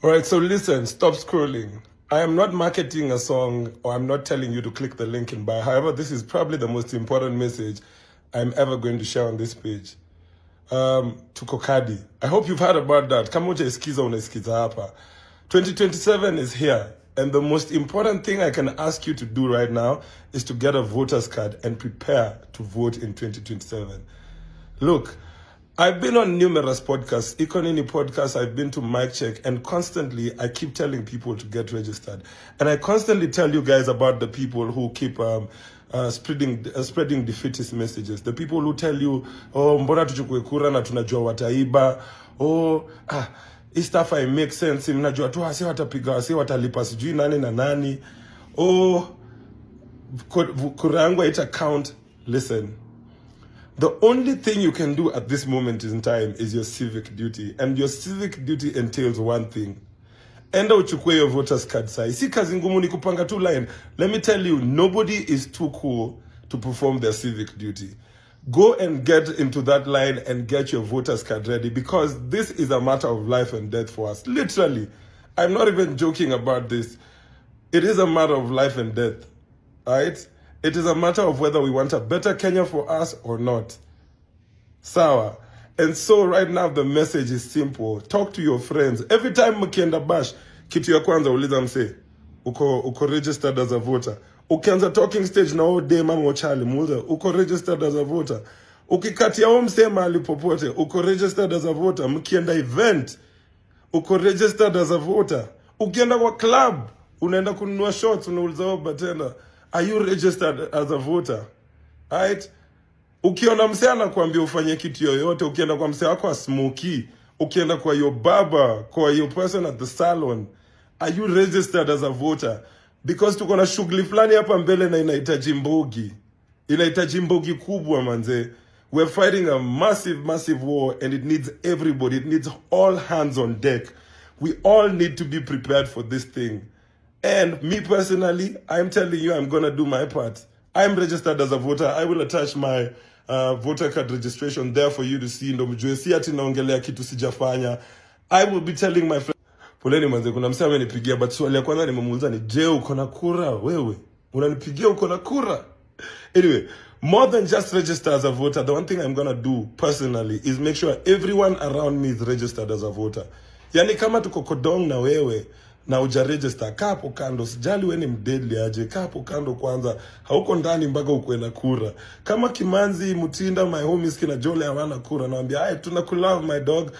Alright, so listen, stop scrolling. I am not marketing a song or I'm not telling you to click the link and buy. However, this is probably the most important message I'm ever going to share on this page. To Kokadi. I hope you've heard about that. Kama hujasikiza unasikiza hapa. 2027 is here. And the most important thing I can ask you to do right now is to get a voter's card and prepare to vote in 2027. Look, I've been on numerous podcasts, Econini podcasts, I've been to Mic Check, and constantly I keep telling people to get registered. And I constantly tell you guys about the people who keep spreading defeatist messages. The people who tell you, oh, mbona tuchukue kura na tunajua wataiba. Oh, hii stuff I make sense. Mnajua tu hasi watapiga, hasi watalipa sijui nani na nani. Oh, kura yangu haita count. Listen. The only thing you can do at this moment in time is your civic duty. And your civic duty entails one thing. Enda uchukue your voters card sai. Si kazi ngumu ni kupanga tu line. Let me tell you, nobody is too cool to perform their civic duty. Go and get into that line and get your voters card ready, because this is a matter of life and death for us. Literally. I'm not even joking about this. It is a matter of life and death. Alright? It is a matter of whether we want a better Kenya for us or not. Sawa. And so right now the message is simple. Talk to your friends. Every time mkienda bash, kitu ya kwanza uliza mse, uko registered as a voter. Ukianza talking stage na ode mama ochali muuliza, uko registered as a voter. Ukikatia mse mahali popote, uko registered as a voter. Mkienda event, uko registered as a voter. Ukienda kwa club, unaenda kununua shots, unauliza bartender, are you registered as a voter? Right? Ukiona mse anakuambia ufanye kitu yoyote, ukienda kwa mse wako asmoky, ukienda kwa your barber, kwa your person at the salon, are you registered as a voter? Because tuko na shughuli fulani hapa mbele na inahitaji mbogi. Inahitaji mbogi kubwa manze. We're fighting a massive war, and it needs everybody. It needs all hands on deck. We all need to be prepared for this thing. And me personally, I'm telling you, I'm going to do my part. I'm registered as a voter. I will attach my voter card registration there for you to see. Ndo mjue si ati naongelea kitu sijafanya. I will be telling my friends. Poleni manze, kuna msee amenipigia, but swali ya kwanza nimemuuliza ni, je, uko na kura wewe? Unanipigia uko na kura? Anyway, more than just register as a voter, the one thing I'm going to do personally is make sure everyone around me is registered as a voter. Yani kama tuko Kodong na wewe na ujaregister, kaa hapo kando. Sijali wewe ni mdeadly aje, kaa hapo kando kwanza. Hauko ndani mpaka ukwe na kura. Kama Kimanzi, Mutinda, my homies kina Jole hawana kura, naambia, "Hey, tunakulove my dog."